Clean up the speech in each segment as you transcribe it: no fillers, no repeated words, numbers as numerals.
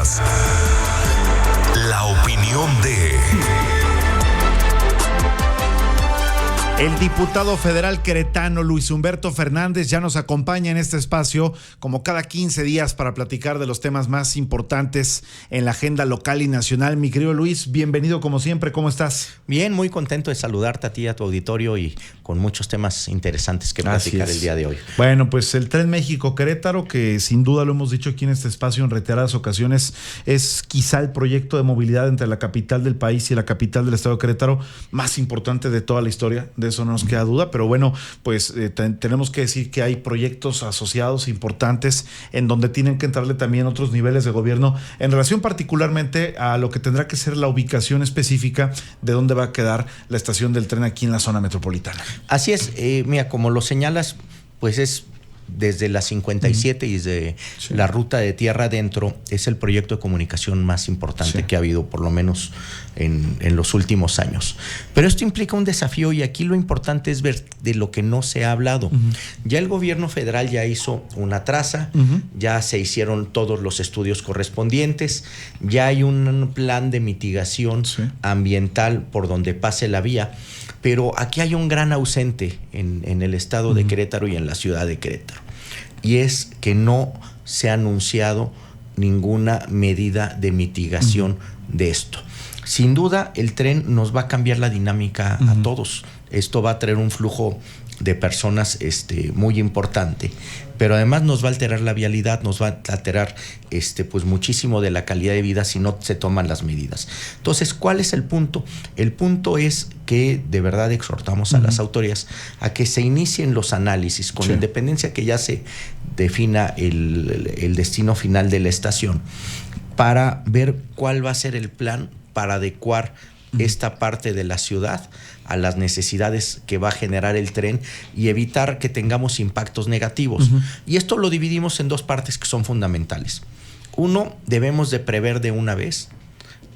Escuchas la opinión de... El diputado federal queretano Luis Humberto Fernández ya nos acompaña en este espacio como cada 15 días para platicar de los temas más importantes en la agenda local y nacional. Mi querido Luis, bienvenido como siempre, ¿cómo estás? Bien, muy contento de saludarte a ti, a tu auditorio y con muchos temas interesantes que platicar el día de hoy. Bueno, pues el Tren México-Querétaro, que sin duda lo hemos dicho aquí en este espacio en reiteradas ocasiones, es quizá el proyecto de movilidad entre la capital del país y la capital del estado de Querétaro más importante de toda la historia. De eso no nos queda duda, pero bueno, pues tenemos que decir que hay proyectos asociados importantes en donde tienen que entrarle también otros niveles de gobierno en relación particularmente a lo que tendrá que ser la ubicación específica de dónde va a quedar la estación del tren aquí en la zona metropolitana. Así es, mira, como lo señalas, pues es desde la 57 y desde la ruta de tierra adentro, es el proyecto de comunicación más importante que ha habido, por lo menos en los últimos años. Pero esto implica un desafío y aquí lo importante es ver de lo que no se ha hablado. Ya el gobierno federal ya hizo una traza, ya se hicieron todos los estudios correspondientes, ya hay un plan de mitigación ambiental por donde pase la vía. Pero aquí hay un gran ausente en el estado de Querétaro y en la ciudad de Querétaro. Y es que no se ha anunciado ninguna medida de mitigación de esto. Sin duda, el tren nos va a cambiar la dinámica a todos. Esto va a traer un flujo de personas muy importante, pero además nos va a alterar la vialidad, nos va a alterar pues muchísimo de la calidad de vida si no se toman las medidas. Entonces, ¿cuál es el punto? El punto es que de verdad exhortamos a las autoridades a que se inicien los análisis con independencia que ya se defina el destino final de la estación para ver cuál va a ser el plan para adecuar esta parte de la ciudad a las necesidades que va a generar el tren y evitar que tengamos impactos negativos. Y esto lo dividimos en dos partes que son fundamentales. Uno, debemos de prever de una vez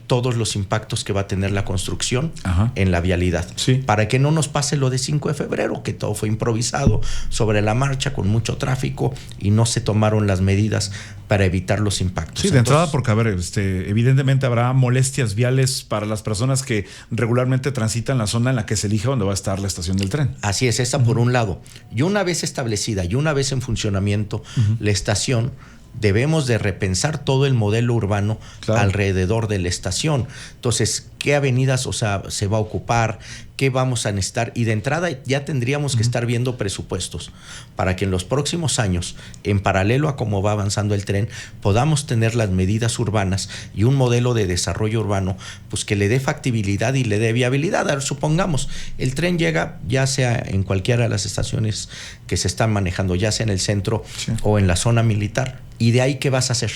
todos los impactos que va a tener la construcción en la vialidad, para que no nos pase lo de 5 de febrero, que todo fue improvisado sobre la marcha con mucho tráfico y no se tomaron las medidas para evitar los impactos. Sí, de entrada, porque a ver, evidentemente habrá molestias viales para las personas que regularmente transitan la zona en la que se elija donde va a estar la estación del tren. Así es, esa por un lado. Y una vez establecida y una vez en funcionamiento la estación, debemos de repensar todo el modelo urbano alrededor de la estación. Entonces, ¿qué avenidas se va a ocupar? ¿Qué vamos a necesitar? Y de entrada ya tendríamos que estar viendo presupuestos para que en los próximos años, en paralelo a cómo va avanzando el tren, podamos tener las medidas urbanas y un modelo de desarrollo urbano pues que le dé factibilidad y le dé viabilidad. A ver, supongamos, el tren llega ya sea en cualquiera de las estaciones que se están manejando, ya sea en el centro o en la zona militar. ¿Y de ahí qué vas a hacer?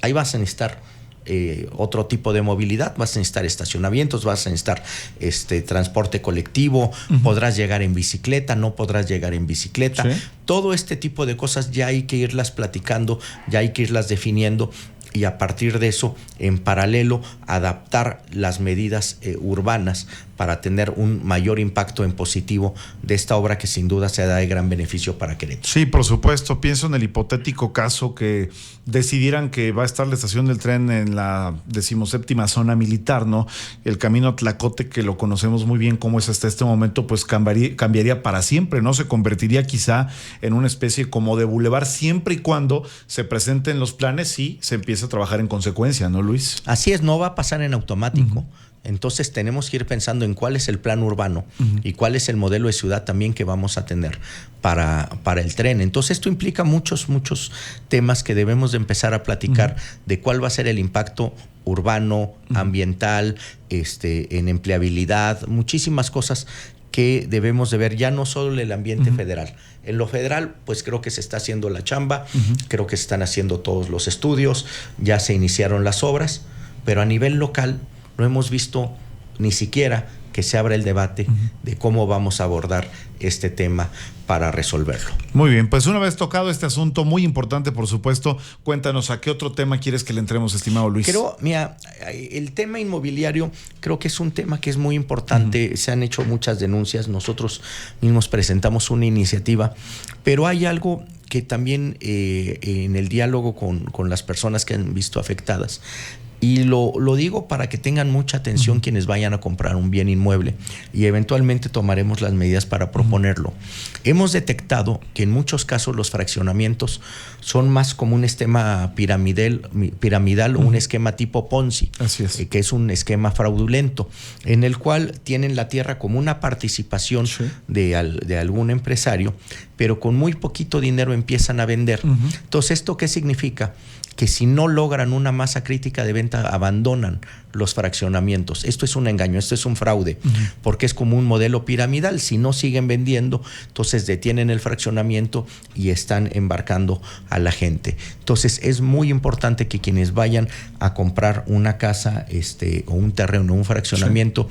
Ahí vas a necesitar otro tipo de movilidad, vas a necesitar estacionamientos, vas a necesitar transporte colectivo, podrás llegar en bicicleta, no podrás llegar en bicicleta. Todo este tipo de cosas ya hay que irlas platicando, ya hay que irlas definiendo y a partir de eso, en paralelo, adaptar las medidas urbanas para tener un mayor impacto en positivo de esta obra que sin duda se da de gran beneficio para Querétaro. Sí, por supuesto. Pienso en el hipotético caso que decidieran que va a estar la estación del tren en la 17ª zona militar, ¿no? El camino a Tlacote, que lo conocemos muy bien cómo es hasta este momento, pues cambiaría para siempre, ¿no? Se convertiría quizá en una especie como de bulevar siempre y cuando se presenten los planes y se empiece a trabajar en consecuencia, ¿no, Luis? Así es, no va a pasar en automático. Entonces tenemos que ir pensando en cuál es el plan urbano y cuál es el modelo de ciudad también que vamos a tener para el tren. Entonces esto implica muchos temas que debemos de empezar a platicar de cuál va a ser el impacto urbano, ambiental, en empleabilidad, muchísimas cosas que debemos de ver, ya no solo el ambiente federal. En lo federal, pues creo que se está haciendo la chamba, creo que se están haciendo todos los estudios, ya se iniciaron las obras, pero a nivel local no hemos visto ni siquiera que se abra el debate de cómo vamos a abordar este tema para resolverlo. Muy bien, pues una vez tocado este asunto muy importante, por supuesto, cuéntanos a qué otro tema quieres que le entremos, estimado Luis. Mira, el tema inmobiliario creo que es un tema que es muy importante. Se han hecho muchas denuncias, nosotros mismos presentamos una iniciativa, pero hay algo que también en el diálogo con las personas que han visto afectadas, y lo digo para que tengan mucha atención quienes vayan a comprar un bien inmueble, y eventualmente tomaremos las medidas para proponerlo. Hemos detectado que en muchos casos los fraccionamientos son más como un esquema piramidal o un esquema tipo Ponzi. Así es. Que es un esquema fraudulento, en el cual tienen la tierra como una participación de algún empresario, pero con muy poquito dinero empiezan a vender. Entonces, ¿esto qué significa? Que si no logran una masa crítica de venta, abandonan los fraccionamientos. Esto es un engaño, esto es un fraude, porque es como un modelo piramidal. Si no siguen vendiendo, entonces detienen el fraccionamiento y están embarcando a la gente. Entonces es muy importante que quienes vayan a comprar una casa o un terreno, un fraccionamiento,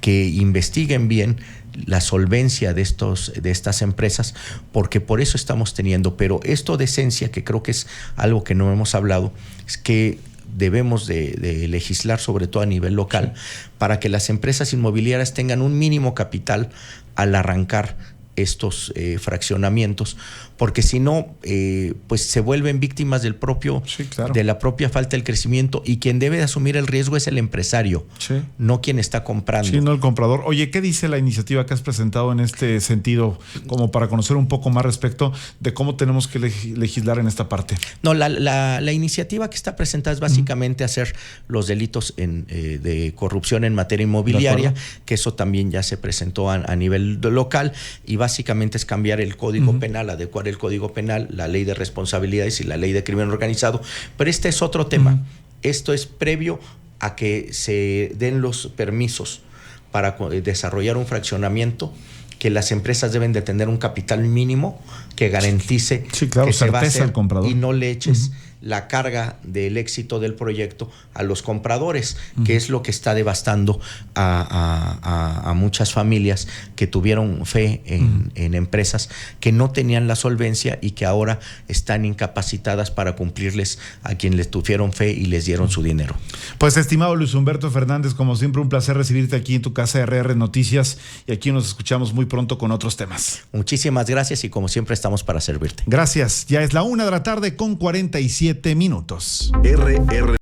que investiguen bien la solvencia de estas empresas, porque por eso estamos teniendo. Pero esto de esencia, que creo que es algo que no hemos hablado, es que debemos de legislar, sobre todo a nivel local, para que las empresas inmobiliarias tengan un mínimo capital al arrancar estos fraccionamientos, porque si no, pues se vuelven víctimas de la propia falta del crecimiento, y quien debe de asumir el riesgo es el empresario, no quien está comprando. Sí, no el comprador. Oye, ¿qué dice la iniciativa que has presentado en este sentido, como para conocer un poco más respecto de cómo tenemos que legislar en esta parte? No, la iniciativa que está presentada es básicamente hacer los delitos de corrupción en materia inmobiliaria, que eso también ya se presentó a nivel local, y básicamente es cambiar el Código Penal, adecuar el Código Penal, la Ley de Responsabilidades y la Ley de Crimen Organizado. Pero este es otro tema. Esto es previo a que se den los permisos para desarrollar un fraccionamiento, que las empresas deben de tener un capital mínimo que garantice que se va a hacer, al comprador, y no le eches la carga del éxito del proyecto a los compradores, que es lo que está devastando a muchas familias que tuvieron fe en empresas que no tenían la solvencia y que ahora están incapacitadas para cumplirles a quienes les tuvieron fe y les dieron su dinero. Pues, estimado Luis Humberto Fernández, como siempre, un placer recibirte aquí en tu casa RR Noticias, y aquí nos escuchamos muy pronto con otros temas. Muchísimas gracias, y como siempre estamos para servirte. Gracias. Ya es la 1:47 p.m. RR